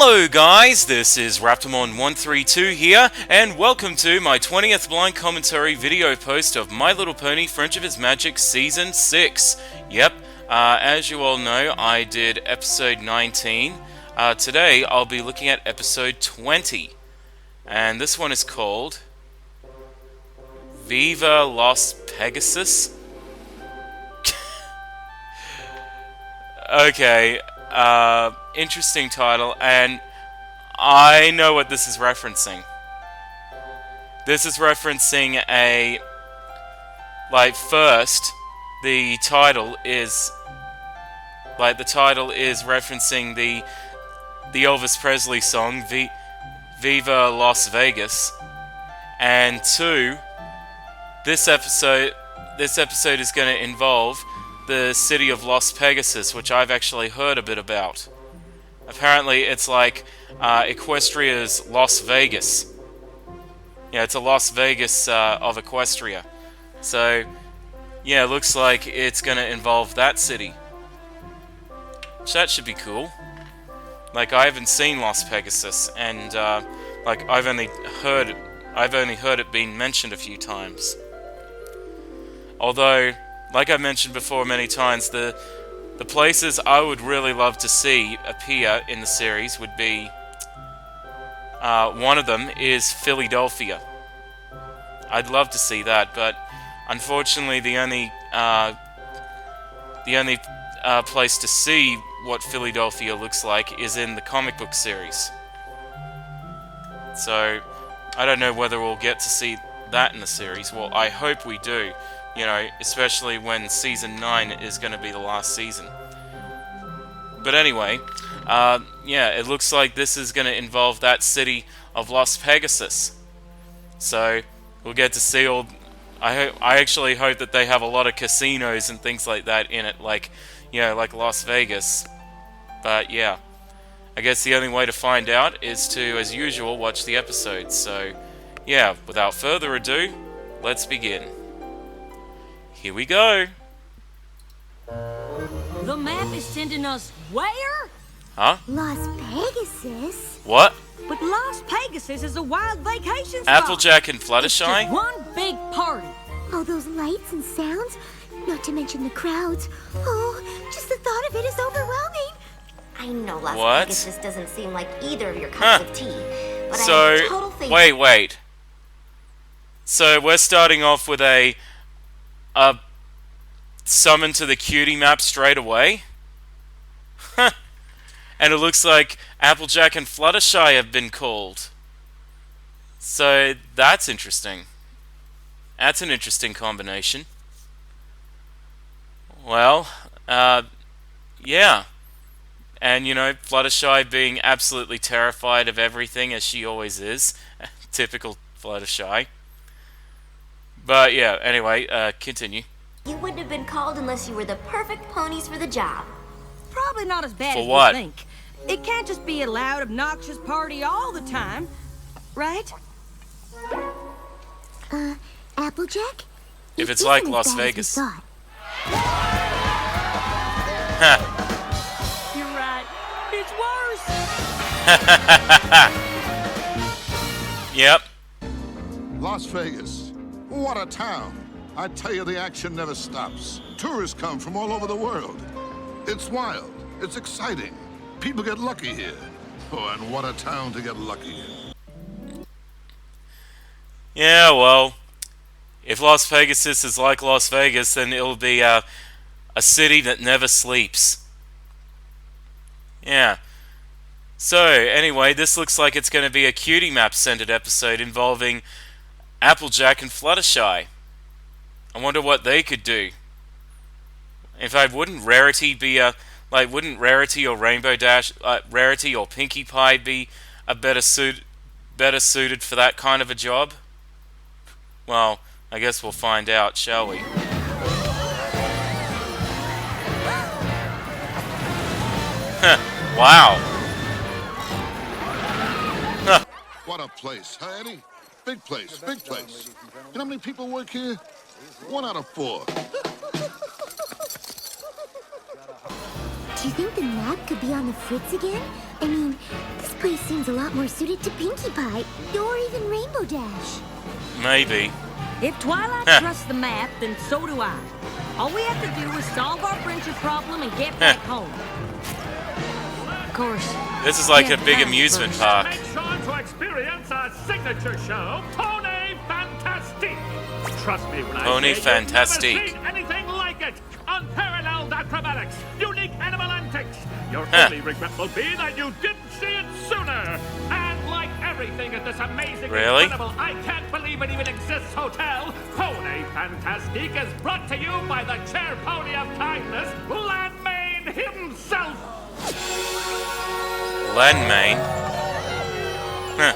Hello guys, this is Raptormon132 here, and welcome to my 20th blind commentary video post of My Little Pony Friendship is Magic Season 6. Yep, as you all know, I did episode 19. Today I'll be looking at episode 20, and this one is called Viva Las Pegasus. Okay, interesting title, and I know what this is referencing. This is referencing first, the title is referencing the Elvis Presley song, Viva Las Vegas, and two, this episode is going to involve the city of Las Pegasus, which I've actually heard a bit about. Apparently, it's like Equestria's Las Vegas. Yeah, it's a Las Vegas of Equestria. So, yeah, it looks like it's going to involve that city. So that should be cool. Like, I haven't seen Las Pegasus, and I've only heard it being mentioned a few times. Although, like I've mentioned before many times, the places I would really love to see appear in the series would be, one of them is Philadelphia. I'd love to see that, but unfortunately the only place to see what Philadelphia looks like is in the comic book series. So, I don't know whether we'll get to see that in the series. Well, I hope we do. You know, especially when Season 9 is going to be the last season. But anyway, yeah, it looks like this is going to involve that city of Las Pegasus. So, we'll get to see all... I actually hope that they have a lot of casinos and things like that in it, like, you know, like Las Vegas. But, yeah. I guess the only way to find out is to, as usual, watch the episodes. So, yeah, without further ado, let's begin. Here we go. The map is sending us where? Huh? Las Pegasus? What? But Las Pegasus is a wild vacation spot. Applejack and Fluttershy? It's just one big party. All those lights and sounds, not to mention the crowds. Oh, just the thought of it is overwhelming. I know Las What? Pegasus doesn't seem like either of your cups of tea, but So, I have total faith. wait. So we're starting off with a summon to the cutie map straight away. And it looks like Applejack and Fluttershy have been called. So that's interesting. That's an interesting combination. Well, yeah. And, you know, Fluttershy being absolutely terrified of everything, as she always is. Typical Fluttershy. But, yeah, anyway, continue. You wouldn't have been called unless you were the perfect ponies for the job. Probably not as bad For as what? we think. It can't just be a loud, obnoxious party all the time, right? Applejack? If It it's like isn't as Las bad as we Vegas. thought. You're right. It's worse. Yep. Las Vegas. What a town. I tell you, the action never stops. Tourists come from all over the world. It's wild. It's exciting. People get lucky here. Oh, and what a town to get lucky in. Yeah, well, if Las Pegasus is like Las Vegas, then it'll be a city that never sleeps. Yeah. So, anyway, this looks like it's going to be a cutie map-centered episode involving Applejack and Fluttershy. I wonder what they could do. In fact, wouldn't Rarity be wouldn't Rarity or Rainbow Dash, Rarity or Pinkie Pie be a better suited for that kind of a job? Well, I guess we'll find out, shall we? Wow. What a place, huh, Eddie? Big place, big place. You know how many people work here? 1 out of 4. Do you think the map could be on the fritz again? I mean, this place seems a lot more suited to Pinkie Pie, or even Rainbow Dash. Maybe. If Twilight trusts the map, then so do I. All we have to do is solve our friendship problem and get back home. Of course. This is like Yeah, a big fine, amusement first. park. Make sure to experience our signature show, Pony Fantastique. Trust me when Pony I say you've Fantastique. never seen anything like it. Unparalleled acrobatics, unique animal antics. Your Huh. only regret will be that you didn't see it sooner. And like everything at this amazing, Really? incredible, I can't believe it even exists hotel, Pony Fantastique is brought to you by the chair pony of kindness, Gladmane himself. Gladmane. Huh.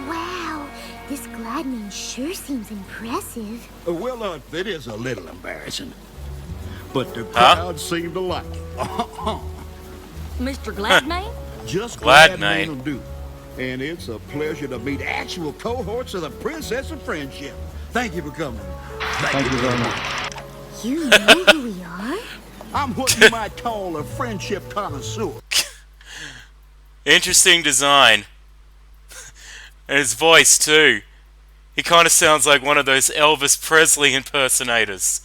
Wow, this Gladmane sure seems impressive. Well, it is a little embarrassing. But the crowd seemed to like it. Mr. Gladmane? Just Gladmane. Gladmane will do. And it's a pleasure to meet actual cohorts of the Princess of Friendship. Thank you for coming. Thank you very much. You know who we are? I'm what you might call a friendship connoisseur. Interesting design. And his voice, too. He kind of sounds like one of those Elvis Presley impersonators.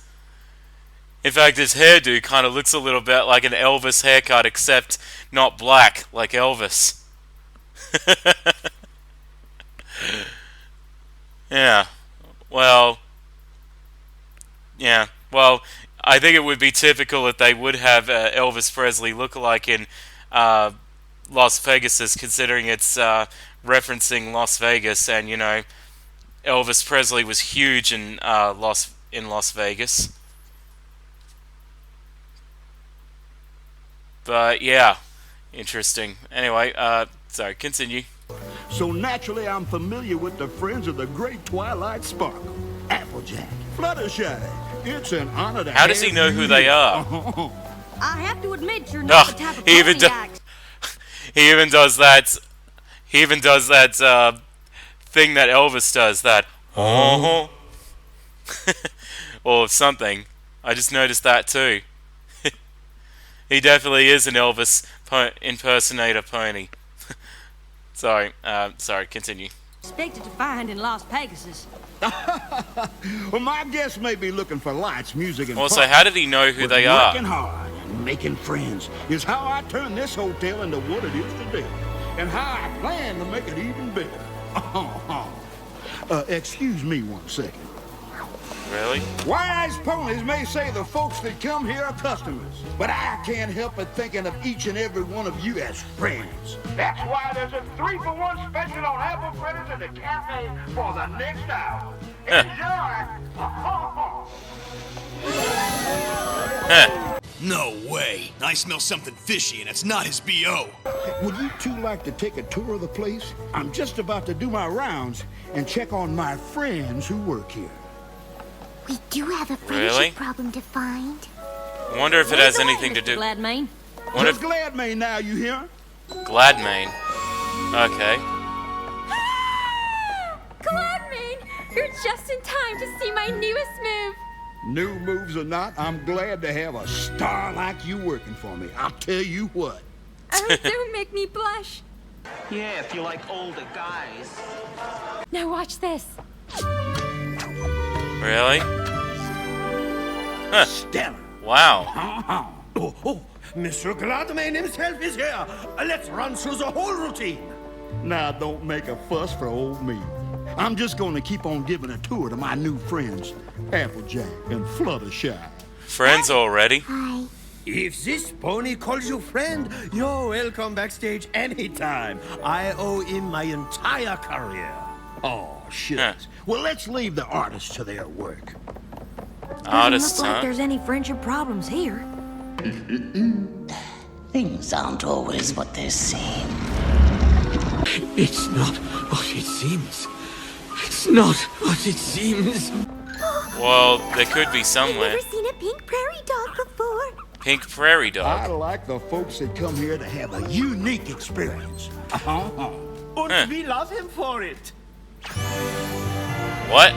In fact, his hairdo kind of looks a little bit like an Elvis haircut, except not black, like Elvis. Yeah. Well, I think it would be typical that they would have Elvis Presley look-alike in Las Pegasus, considering it's referencing Las Vegas, and you know, Elvis Presley was huge in Las Vegas. But yeah, interesting. Anyway, sorry, continue. So naturally, I'm familiar with the friends of the great Twilight Sparkle. Applejack, Fluttershy. It's an honor to How does he have know you who they here. are? I have to admit you're not the type of he even pony do- I He even does that. He even does that thing that Elvis does. That or something. I just noticed that too. He definitely is an Elvis impersonator pony. Sorry, continue. expected to find in Las Pegasus. Well, my guest may be looking for lights, music, and Also, fun, how did he know who but they are? working hard and making friends is how I turn this hotel into what it is today, and how I plan to make it even better. Excuse me one second. Really? Wise ponies may say the folks that come here are customers, but I can't help but thinking of each and every one of you as friends. That's why there's a 3-for-1 special on apple fritters in the cafe for the next hour. Enjoy! No way. I smell something fishy, and it's not his B.O. Would you two like to take a tour of the place? I'm just about to do my rounds and check on my friends who work here. We do have a friendship Really? problem to find. I wonder if it has anything to do. Gladmane. Wonder Just if Gladmane now, you hear? Gladmane. Okay. Gladmane! You're just in time to see my newest move. New moves or not, I'm glad to have a star like you working for me. I'll tell you what. Oh, don't make me blush. Yeah, if you like older guys. Now watch this. Really? Huh. Stellar. Wow. Oh, Mr. Gladmane himself is here. Let's run through the whole routine. Now, don't make a fuss for old me. I'm just going to keep on giving a tour to my new friends, Applejack and Fluttershy. Friends already? Hi. If this pony calls you friend, you're welcome backstage anytime. I owe him my entire career. Oh, shucks. Well, let's leave the artists to their work. Artists, Doesn't look like huh? there's any friendship problems here. Things aren't always what they seem. It's not what it seems. It's not what it seems. Well, there could be I've somewhere. never seen a pink prairie dog before. Pink prairie I dog. like the folks that come here to have a unique experience. And we love him for it. What?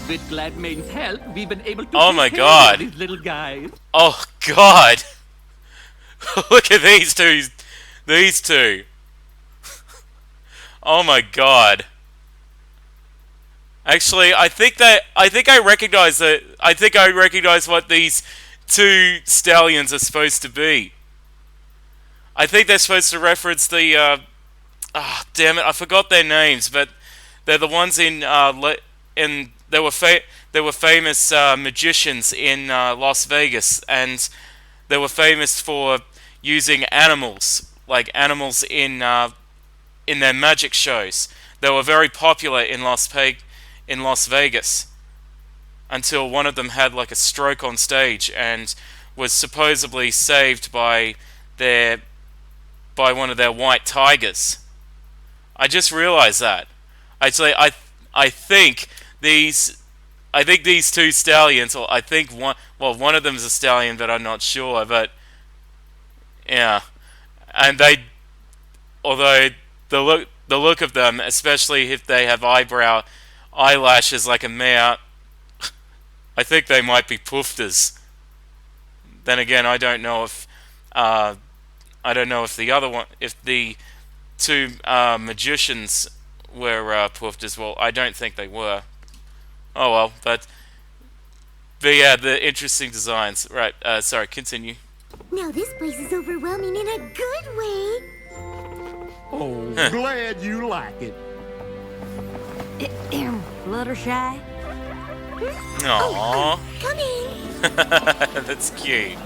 With Gladmane's help, we've been able to Oh my take care God. of these little guys. Oh God! Look at these two. These two. Oh my god. Actually, I think I recognize that. I think I recognize what these two stallions are supposed to be. I think they're supposed to reference the. Damn it! I forgot their names, but they're the ones in. They were famous magicians in Las Vegas, and they were famous for using animals, like animals in their magic shows. They were very popular in Las Vegas until one of them had like a stroke on stage and was supposedly saved by one of their white tigers. I just realized that. Actually, I think these two stallions, or I think one of them is a stallion, but I'm not sure. But yeah, and although the look of them, especially if they have eyelashes like a mare, I think they might be poofters. Then again, I don't know if the two magicians were poofters. Well, I don't think they were. Oh well, but yeah, the interesting designs. Right, sorry, continue. Now this place is overwhelming in a good way. Oh, glad you like it. Fluttershy? Aww. Come in. That's cute.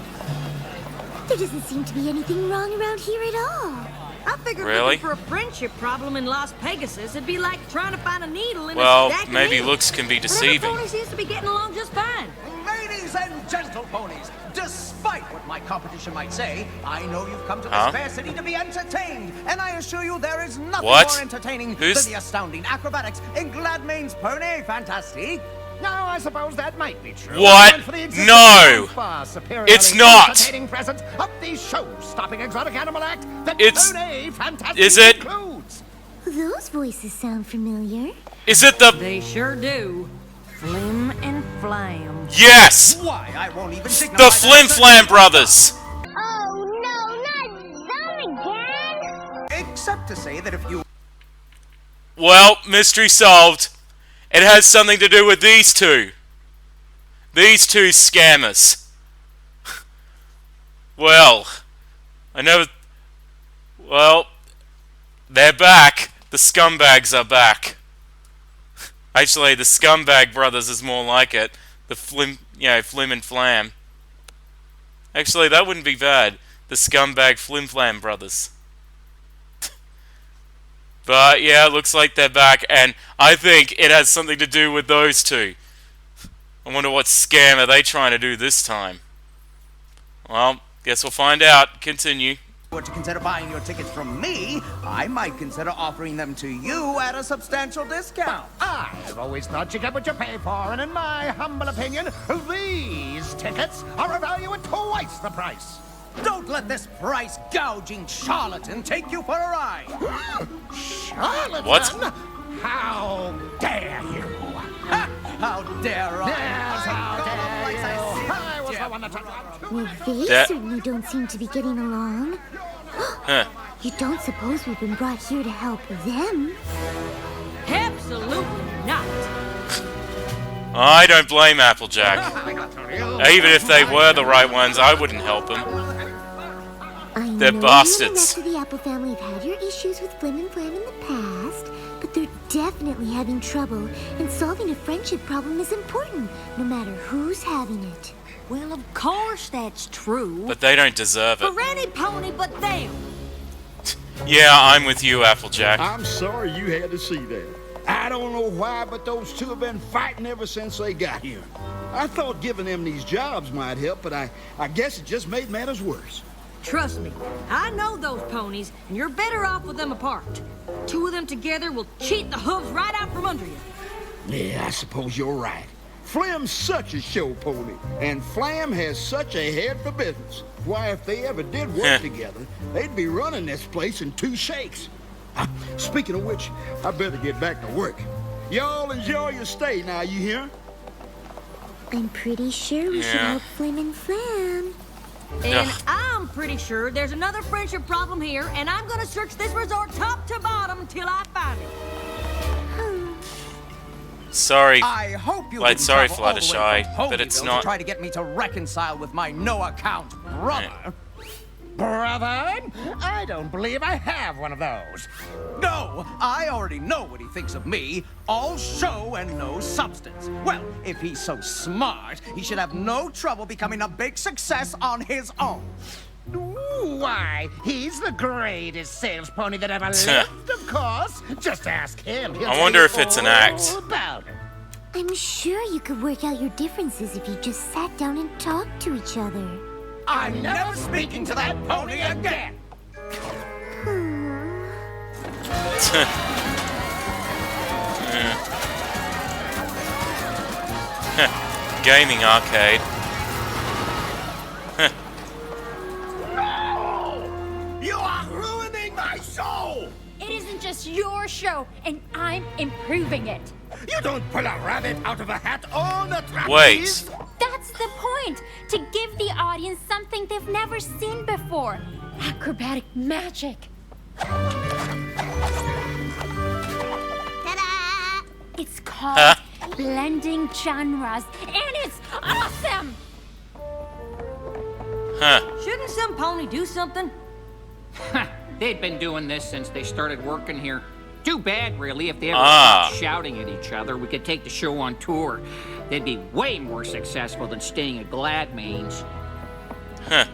There doesn't seem to be anything wrong around here at all. I figured Really? looking for a friendship problem in Las Pegasus, it'd be like trying to find a needle in a Well, stack of maybe needles. looks can be But deceiving. every pony seems to be getting along just fine. Ladies and gentle ponies, despite what my competition might say, I know you've come to this Huh? fair city to be entertained, and I assure you there is nothing What? more entertaining Who's- than the astounding acrobatics in Gladmane's Pony Fantastique. Now, I suppose that might be true. What? And for the existence No! of far superiorly It's not! entertaining presence of the show-stopping exotic animal act that It's- Pony Fantastique is it- includes. Those voices sound familiar. Is it the... They sure do. Flim and Flam. Yes! Why, I won't even dignify The that Flim assertion. Flam brothers! Oh no, not them again! Except to say that if you Well, mystery solved. It has something to do with these two. These two scammers. Well, well, they're back. The scumbags are back. Actually, the Scumbag Brothers is more like it. The Flim and Flam. Actually, that wouldn't be bad. The Scumbag Flim Flam Brothers. But yeah, it looks like they're back, and I think it has something to do with those two. I wonder what scam are they trying to do this time. Well, guess we'll find out. Continue. were to consider buying your tickets from me, I might consider offering them to you at a substantial discount. I've always thought you get what you pay for, and in my humble opinion, these tickets are a value at twice the price. Don't let this price-gouging charlatan take you for a ride. Charlatan? What? How dare you? How dare I? Yes, how dare you? I was the one that took Well, they certainly don't seem to be getting along. You don't suppose we've been brought here to help them? Absolutely not. I don't blame Applejack. Even if they were the right ones, I wouldn't help them. They're bastards. You and the Apple family have had your issues with Flim and Flam in the past, but they're definitely having trouble, and solving a friendship problem is important, no matter who's having it. Well, of course that's true. But they don't deserve it. For any pony but them. Yeah, I'm with you, Applejack. I'm sorry you had to see that. I don't know why, but those two have been fighting ever since they got here. I thought giving them these jobs might help, but I guess it just made matters worse. Trust me, I know those ponies, and you're better off with them apart. Two of them together will cheat the hooves right out from under you. Yeah, I suppose you're right. Flim's such a show pony, and Flam has such a head for business. Why, if they ever did work together, they'd be running this place in 2 shakes. Speaking of which, I better get back to work. Y'all enjoy your stay now, you hear? I'm pretty sure we should help Flim and Flam. And Ugh. I'm pretty sure there's another friendship problem here, and I'm gonna search this resort top to bottom till I find it. Sorry. I hope you Well, didn't sorry, travel all the way Fluttershy, from but it's Ponyville not. to try to get me to reconcile with my no-account brother. Brother? I don't believe I have one of those. No, I already know what he thinks of me. All show and no substance. Well, if he's so smart, he should have no trouble becoming a big success on his own. Why, he's the greatest sales pony that ever lived, of course. Just ask him. He'll I wonder tell you if it's an all act. about it. I'm sure you could work out your differences if you just sat down and talked to each other. I'm never speaking to that pony again. Gaming arcade. No! You are ruining my show! It isn't just your show, and I'm improving it. You don't pull a rabbit out of a hat on a trapeze! Wait. That's the point, to give the audience something they've never seen before. Acrobatic magic. Ta-da! It's called blending genres, and it's awesome! Huh. Shouldn't some pony do something? They'd been doing this since they started working here. Too bad, really. If they ever Ah. stopped shouting at each other, we could take the show on tour. They'd be way more successful than staying at Gladmane's. Huh.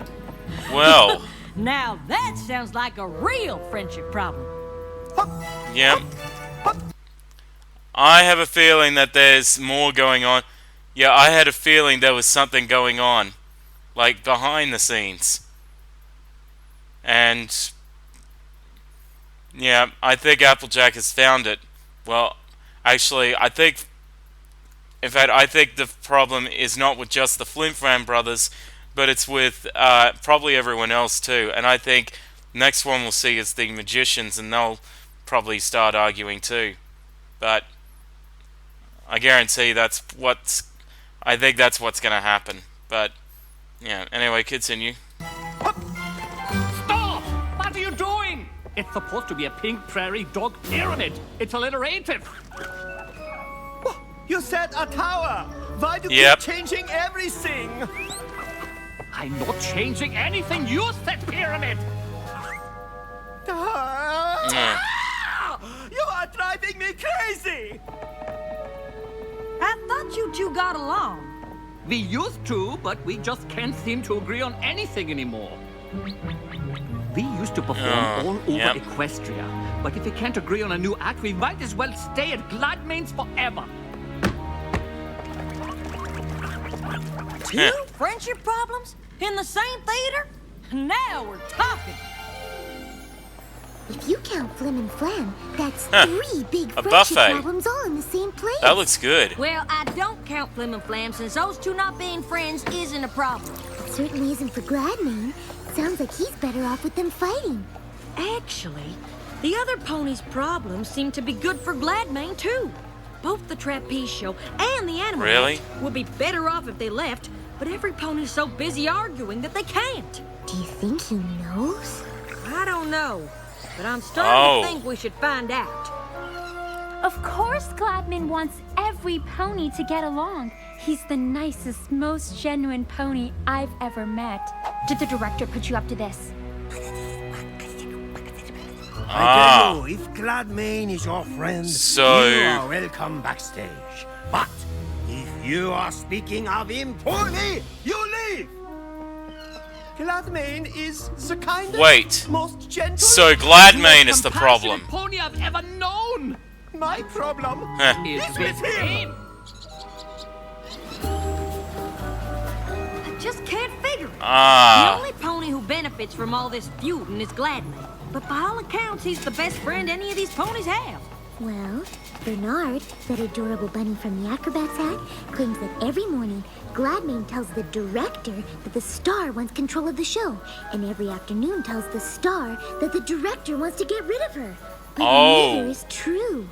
Well. Now that sounds like a real friendship problem. Yep. I have a feeling that there's more going on. Yeah, I had a feeling there was something going on. Like, behind the scenes. And... yeah, I think Applejack has found it. Well, actually, I think... in fact, I think the problem is not with just the Flim and Flam brothers, but it's with probably everyone else too. And I think next one we'll see is the magicians, and they'll probably start arguing too. But I guarantee I think that's what's going to happen. But yeah, anyway, continue. Stop! What are you doing? It's supposed to be a pink prairie dog pyramid. It's alliterative. You said a tower. Why do you Yep. keep changing everything? I'm not changing anything. You said pyramid. Mm. You are driving me crazy. I thought you two got along. We used to, but we just can't seem to agree on anything anymore. We used to perform all over yep. Equestria, but if we can't agree on a new act, we might as well stay at Gladmane's forever. Two friendship problems? In the same theater? Now we're talking. If you count Flim and Flam, that's Huh. 3 big A friendship buffet. problems all in the same place. That looks good. Well, I don't count Flim and Flam since those two not being friends isn't a problem. It certainly isn't for Gladmane. Sounds like he's better off with them fighting. Actually, the other ponies' problems seem to be good for Gladmane, too. Both the trapeze show and the animal Really? act would be better off if they left, but every pony's so busy arguing that they can't. Do you think he knows? I don't know, but I'm starting Oh. to think we should find out. Of course Gladmane wants every pony to get along. He's the nicest, most genuine pony I've ever met. Did the director put you up to this? I tell you, if Gladmane is your friend, So- you are welcome backstage. But if you are speaking of him poorly, you leave. Gladmane is the kindest, Wait. most gentle. So Gladmane is the problem. Pony I've ever known. My problem Huh. Is is with with him. him. I just can't figure it. Ah. The only pony who benefits from all this feuding is Gladmane. But by all accounts, he's the best friend any of these ponies have. Well, Bernard, that adorable bunny from the Acrobat's hat, claims that every morning Gladmane tells the director that the star wants control of the show, and every afternoon tells the star that the director wants to get rid of her. But neither is true.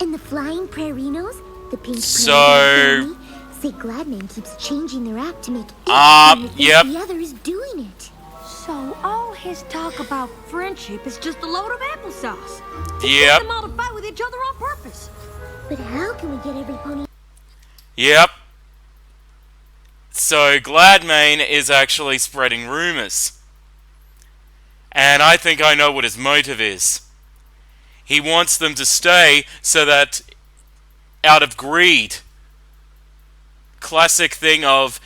And the flying prairinos, the pink So- prairie dog say Gladmane keeps changing their act to make everyone think yep. the other is doing it. So all his talk about friendship is just a load of applesauce. Yep. Them all to fight with each other on purpose. But how can we get every pony? Yep. So Gladmane is actually spreading rumors. And I think I know what his motive is. He wants them to stay so that, out of greed, classic thing of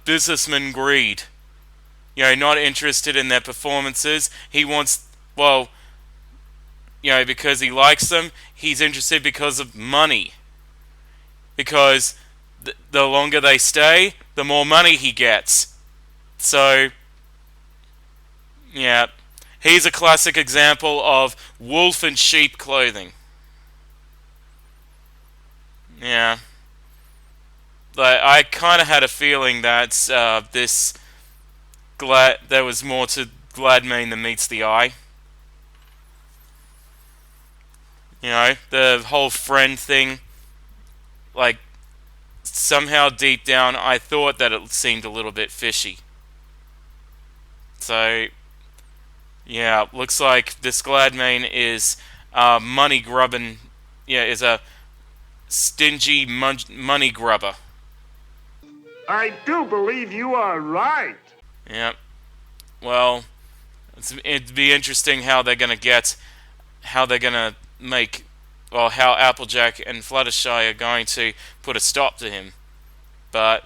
businessman greed. You know, not interested in their performances. He wants, well, you know, because he likes them. He's interested because of money. Because the longer they stay, the more money he gets. So, yeah, he's a classic example of wolf in sheep clothing. Yeah. Like, I kind of had a feeling that there was more to Gladmane than meets the eye. You know, the whole friend thing, like, somehow deep down I thought that it seemed a little bit fishy. So, yeah, looks like this Gladmane is money grubbing, is a stingy money grubber. I do believe you are right. Yep. Well, it'd be interesting how they're gonna make, well, how Applejack and Fluttershy are going to put a stop to him. But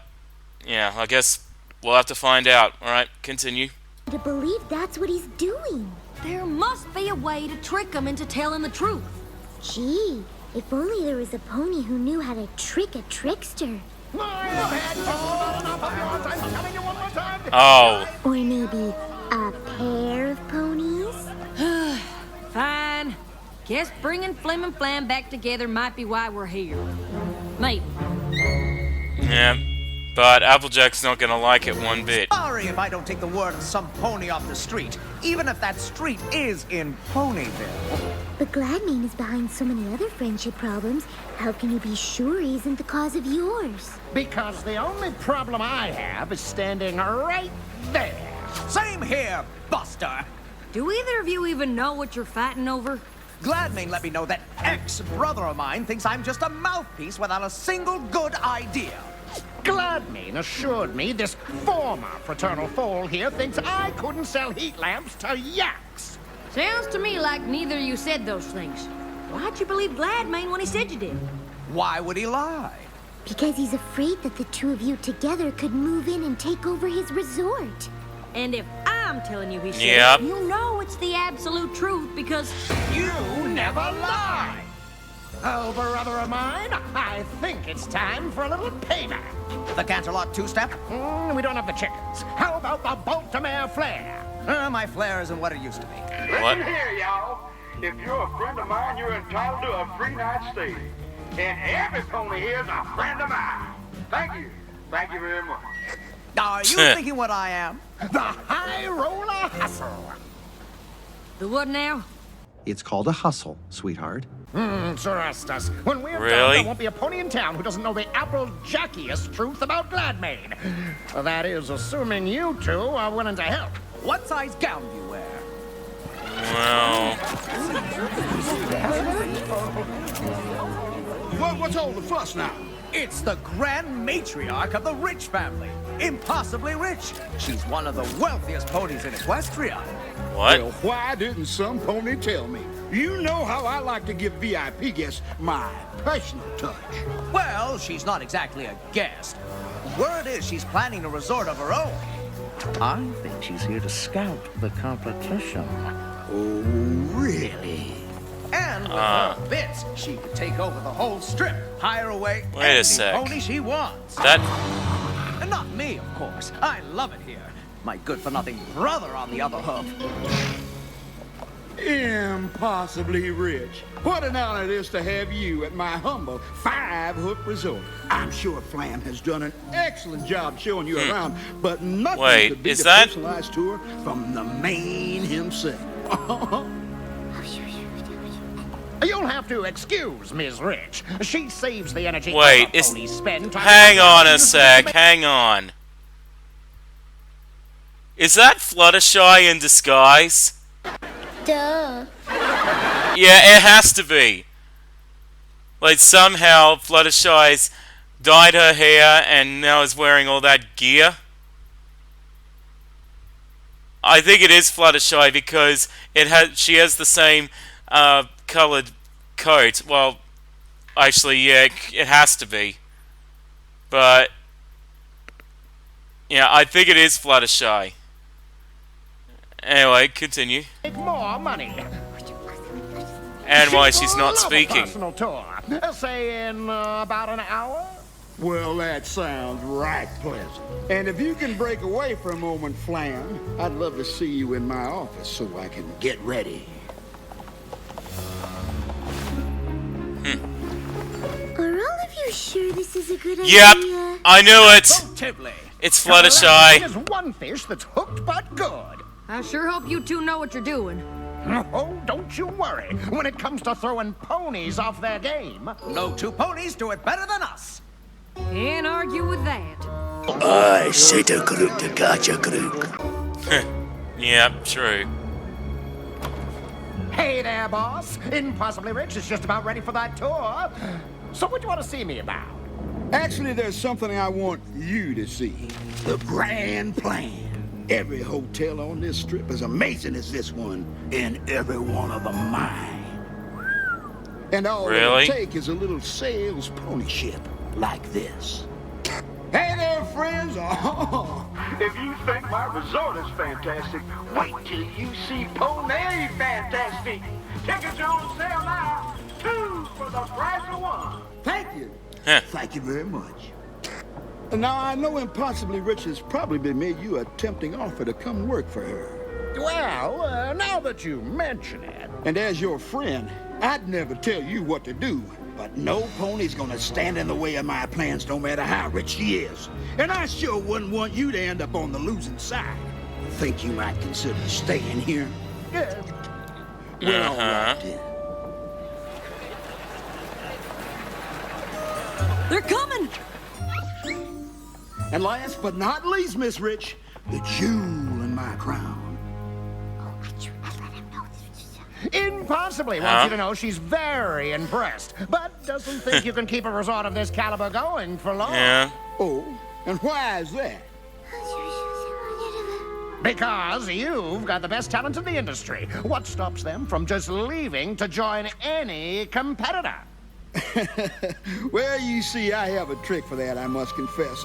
yeah, I guess we'll have to find out. All right, continue. To believe that's what he's doing. There must be a way to trick him into telling the truth. Gee, if only there was a pony who knew how to trick a trickster. Oh. Or maybe a pair of ponies? Fine. Guess bringing Flim and Flam back together might be why we're here. Maybe. Yeah, but Applejack's not gonna like it one bit. Sorry if I don't take the word of some pony off the street, even if that street is in Ponyville. But Gladmane is behind so many other friendship problems. How can you be sure he isn't the cause of yours? Because the only problem I have is standing right there. Same here, Buster. Do either of you even know what you're fighting over? Gladmane let me know that ex-brother of mine thinks I'm just a mouthpiece without a single good idea. Gladmane assured me this former fraternal foal here thinks I couldn't sell heat lamps to yaks. Sounds to me like neither of you said those things. Why'd you believe Gladmane when he said you did? Why would he lie? Because he's afraid that the two of you together could move in and take over his resort. And if I'm telling you he said Yep. you know it's the absolute truth because you never lie. Oh, brother of mine, I think it's time for a little payback. The Canterlot two-step? We don't have the chickens. How about the Baltimore flare? My flare isn't what it used to be. Listen here, y'all. If you're a friend of mine, you're entitled to a free night stay. And every pony here is a friend of mine. Thank you. Thank you very much. Are you thinking what I am? The High Roller Hustle. The what now? It's called a hustle, sweetheart. Trust us. When we're Really? done, there won't be a pony in town who doesn't know the Applejackiest truth about Gladmane. That is, assuming you two are willing to help. What size gown do you wear? Well, What's all the fuss now? It's the grand matriarch of the Rich family. Impossibly rich. She's one of the wealthiest ponies in Equestria. what? Well, why didn't some pony tell me? You know how I like to give VIP guests my personal touch. Well, she's not exactly a guest. Word is she's planning a resort of her own. I think she's here to scout the competition. Oh, really? And with her bits, she could take over the whole strip, hire away Wait a any sec. pony she wants. That And not me, of course. I love it here. My good-for-nothing brother on the other hoof. Impossibly rich. What an honor it is to have you at my humble 5-hook resort. I'm sure Flam has done an excellent job showing you around, but nothing Wait, could beat is a that- personalized tour from the man himself. You'll have to excuse Ms. Rich. She saves the energy Wait, other ponies spend trying hang to on a sec, hang on. Is that Fluttershy in disguise? Duh. Yeah, it has to be. Like, somehow Fluttershy's dyed her hair and now is wearing all that gear. I think it is Fluttershy because she has the same colored coat. Well, actually, yeah, it has to be. But yeah, I think it is Fluttershy. Anyway, continue. Make more money. And why she's not Love a speaking. personal tour. Say in about an hour. Well, that sounds right pleasant. And if you can break away for a moment, Flam, I'd love to see you in my office so I can get ready. Are all of you sure this is a good Yep, idea? I knew it. Positively. It's Fluttershy. There's one fish that's hooked but good. I sure hope you two know what you're doing. Oh, don't you worry. When it comes to throwing ponies off their game, No two ponies do it better than us. Can't argue with that. I say to Groot to gotcha, Groot. Yep, true. Hey there, boss. Impossibly Rich is just about ready for that tour. So what do you want to see me about? Actually, there's something I want you to see. The grand plan. Every hotel on this strip is amazing as this one, and every one of them mine. And all Really? it'll take is a little sales pony ship like this. Hey there, friends. Oh. If you think my resort is fantastic, wait till you see Pony Fantastic. Tickets are on sale now. 2 for the price of 1. Thank you. Thank you very much. Now, I know Impossibly Rich has probably made you a tempting offer to come work for her. Well, now that you mention it. And as your friend, I'd never tell you what to do, but no pony's gonna stand in the way of my plans no matter how rich she is. And I sure wouldn't want you to end up on the losing side. Think you might consider staying here? Yeah. Well, all right then. They're coming! And last but not least, Miss Rich, the jewel in my crown. Impossibly wants you to know she's very impressed, but doesn't think you can keep a resort of this caliber going for long. Yeah. Oh, and why is that? Because you've got the best talent in the industry. What stops them from just leaving to join any competitor? Well, you see, I have a trick for that, I must confess.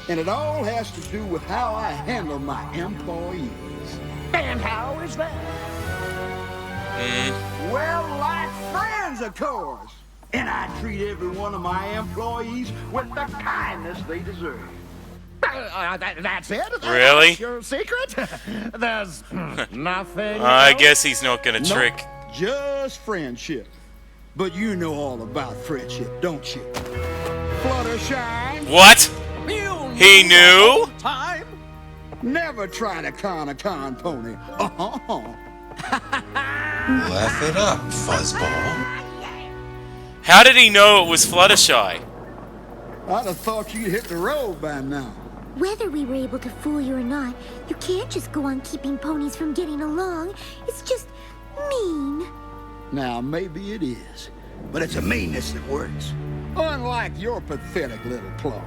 And it all has to do with how I handle my employees. And how is that? Well, like friends, of course. And I treat every one of my employees with the kindness they deserve. That's it? Really? That's your secret? There's nothing I else? guess he's not gonna Nope, trick. just friendship. But you know all about friendship, don't you? Fluttershy. What? He knew? Time. Never try to con a con pony. Laugh it up, fuzzball. How did he know it was Fluttershy? I'd have thought you'd hit the road by now. Whether we were able to fool you or not, you can't just go on keeping ponies from getting along. It's just mean. Now, maybe it is, but it's a meanness that works. Unlike your pathetic little ploy.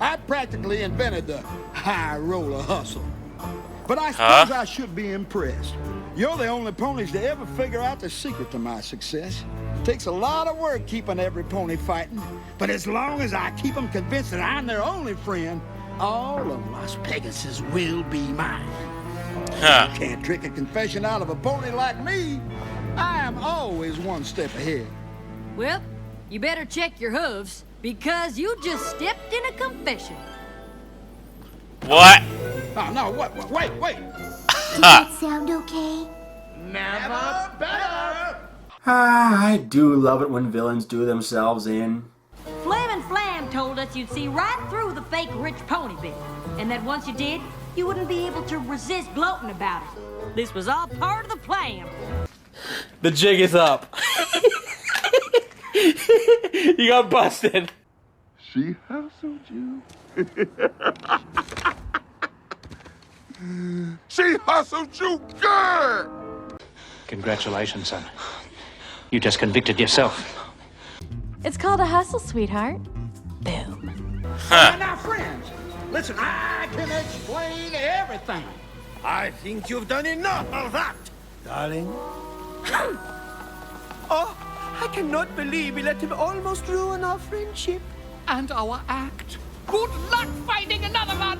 I practically invented the high roller hustle. But I suppose I should be impressed. You're the only ponies to ever figure out the secret to my success. Takes a lot of work keeping every pony fighting, but as long as I keep them convinced that I'm their only friend, all of Las Pegasus will be mine. You can't trick a confession out of a pony like me. I am always one step ahead. Well, you better check your hooves, because you just stepped in a confession. What? Oh, no, wait. Does that sound okay? Never better. I do love it when villains do themselves in. Flim and Flam told us you'd see right through the fake rich pony bit, and that once you did, you wouldn't be able to resist gloating about it. This was all part of the plan. The jig is up. You got busted. She hustled you. She hustled you good! Congratulations, son. You just convicted yourself. It's called a hustle, sweetheart. Now, friends, listen, I can explain everything. I think you've done enough of that, darling. Oh, I cannot believe we let him almost ruin our friendship. And our act. Good luck finding another one.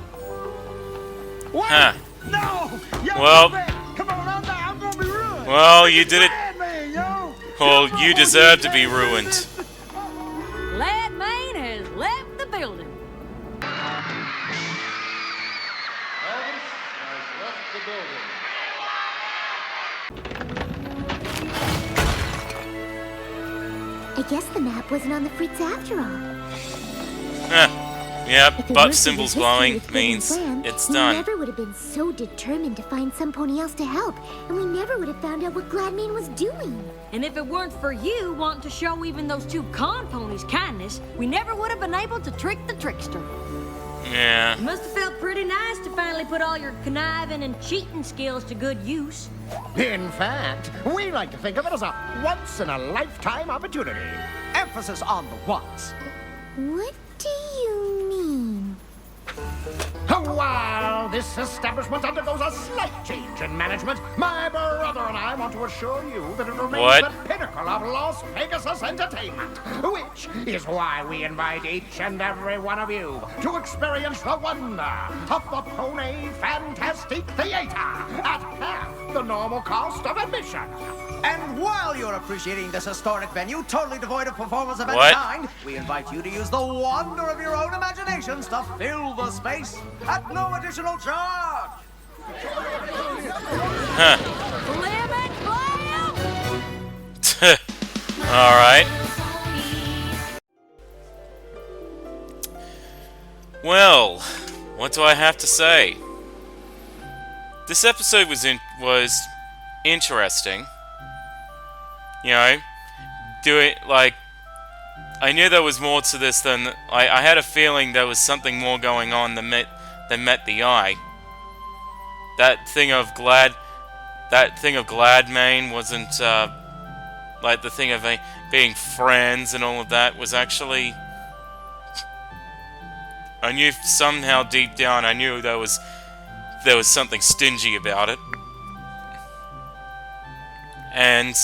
What? Huh. No! Yo, Well. come on, I'm gonna be ruined. Well, you did it. Man, yo. Well, you deserve to be ruined. Gladmane has left the building. I guess the map wasn't on the fritz after all. Yep, If it butt weren't for symbols the history glowing with Flim and means Flam, it's we done. never would have been so determined to find some pony else to help, and we never would have found out what Gladmane was doing. And if it weren't for you wanting to show even those two con ponies kindness, we never would have been able to trick the trickster. Yeah. It must have felt pretty nice to finally put all your conniving and cheating skills to good use. In fact, we like to think of it as a once-in-a-lifetime opportunity. Emphasis on the once. What do you mean? While this establishment undergoes a slight change in management, my brother and I want to assure you that it remains What? the pinnacle of Las Pegasus entertainment, which is why we invite each and every one of you to experience the wonder of the Pony Fantastique Theater at half the normal cost of admission. And while you're appreciating this historic venue, totally devoid of performance of any What? kind, we invite you to use the wonder of your own imaginations to fill the space at no additional charge. Huh. Flim and Flam! Alright. Well, what do I have to say? This episode was interesting. You know, I knew there was more to this than I had a feeling there was something more going on than met the eye. That thing of Gladmane wasn't like the thing of being friends and all of that was actually. I knew somehow deep down I knew there was something stingy about it, and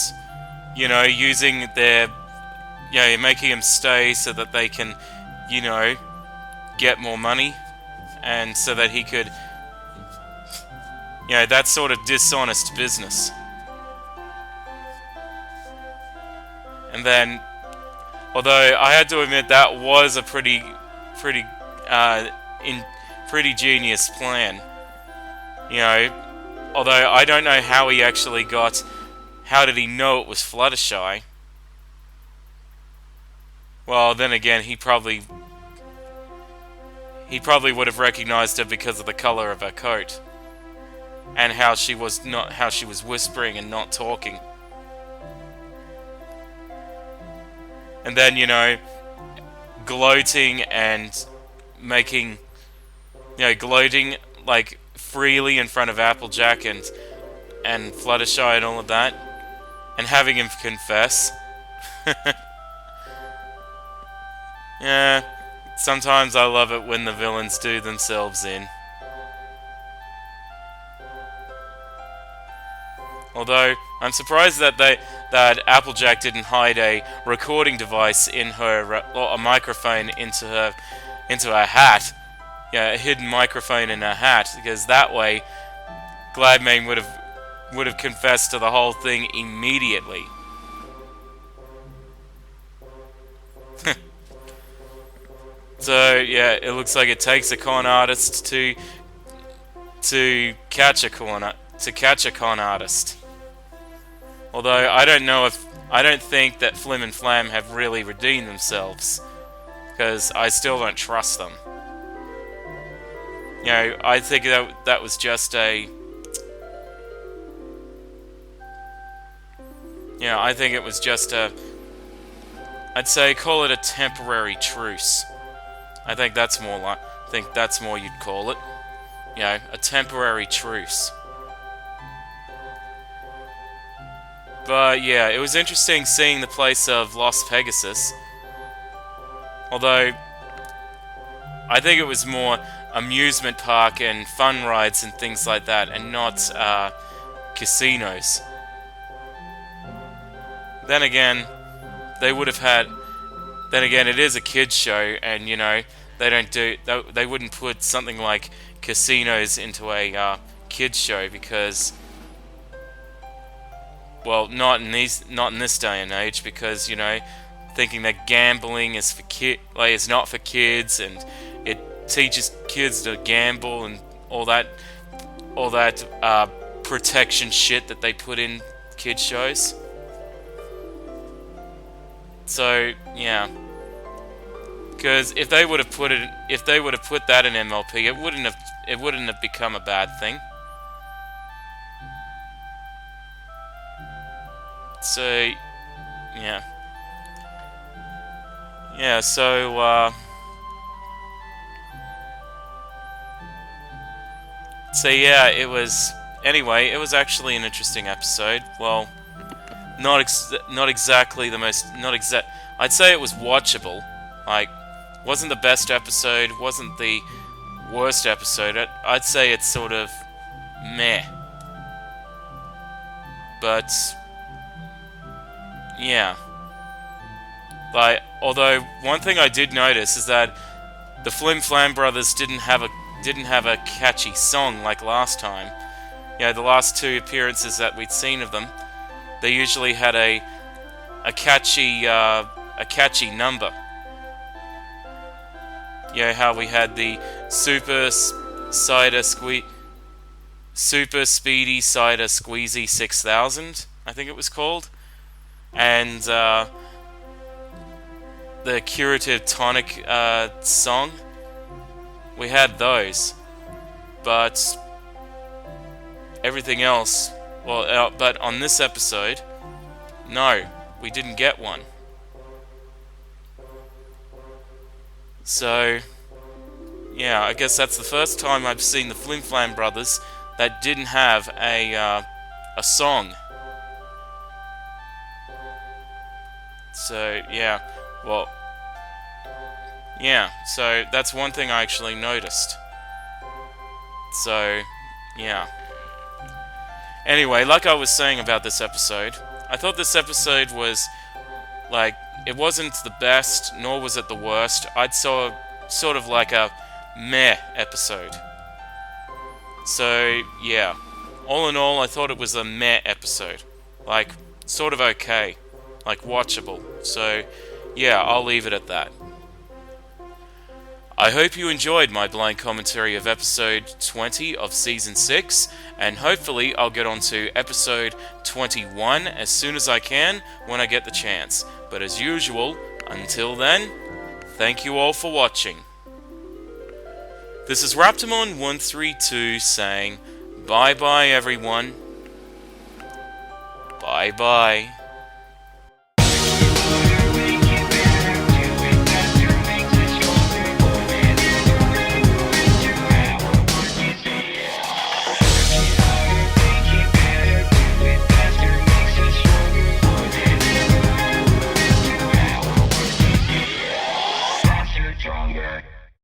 you know, using their, you know, making him stay so that they can, you know, get more money, and so that he could, you know, that sort of dishonest business. And then, although I had to admit that was a pretty genius plan, you know, although I don't know how he actually how did he know it was Fluttershy? Well, then again, he probably would have recognized her because of the color of her coat, and how she was whispering and not talking. And then, you know, gloating and making, you know, gloating like freely in front of Applejack and Fluttershy and all of that, and having him confess. Yeah, sometimes I love it when the villains do themselves in. Although I'm surprised that Applejack didn't hide a recording device in her, or a microphone into her hat. Yeah, a hidden microphone in her hat, because that way Gladmane would have confessed to the whole thing immediately. So yeah, it looks like it takes a con artist to catch a con artist. Although I don't think that Flim and Flam have really redeemed themselves, because I still don't trust them. You know, I think that was just a Yeah, I think it was just I'd say call it a temporary truce. I think that's more you'd call it. You know, a temporary truce. But yeah, it was interesting seeing the place of Las Pegasus. Although, I think it was more amusement park and fun rides and things like that, and not casinos. Then again, they would have had... Then again, it is a kids show, and you know, they wouldn't put something like casinos into a kids show because... Well, not in this day and age, because you know, thinking that gambling is for is not for kids, and it teaches kids to gamble and all that protection shit that they put in kids shows. So yeah, because if they would have put that in MLP, it wouldn't have become a bad thing. So, yeah. Yeah, so, yeah, it was... Anyway, it was actually an interesting episode. Well, not exactly the most... I'd say it was watchable. Like, wasn't the best episode, wasn't the worst episode. I'd say it's sort of meh. But... Yeah. Like, although one thing I did notice is that the Flim Flam brothers didn't have a catchy song like last time. You know, the last two appearances that we'd seen of them, they usually had a catchy number. You know how we had the Super Speedy Cider Squeezy 6000, I think it was called. And the Curative Tonic song, we had those, but everything else, well, but on this episode, no, we didn't get one. So, yeah, I guess that's the first time I've seen the Flim Flam brothers that didn't have a song. So, yeah, well, yeah, so that's one thing I actually noticed. So, yeah. Anyway, like I was saying about this episode, I thought this episode was, like, it wasn't the best, nor was it the worst. I'd saw sort of like a meh episode. So, yeah. All in all, I thought it was a meh episode. Like, sort of okay. Like, watchable. So, yeah, I'll leave it at that. I hope you enjoyed my blind commentary of episode 20 of season 6, and hopefully I'll get on to episode 21 as soon as I can when I get the chance. But as usual, until then, thank you all for watching. This is Raptormon 132 saying, bye-bye everyone. Bye-bye. Stronger.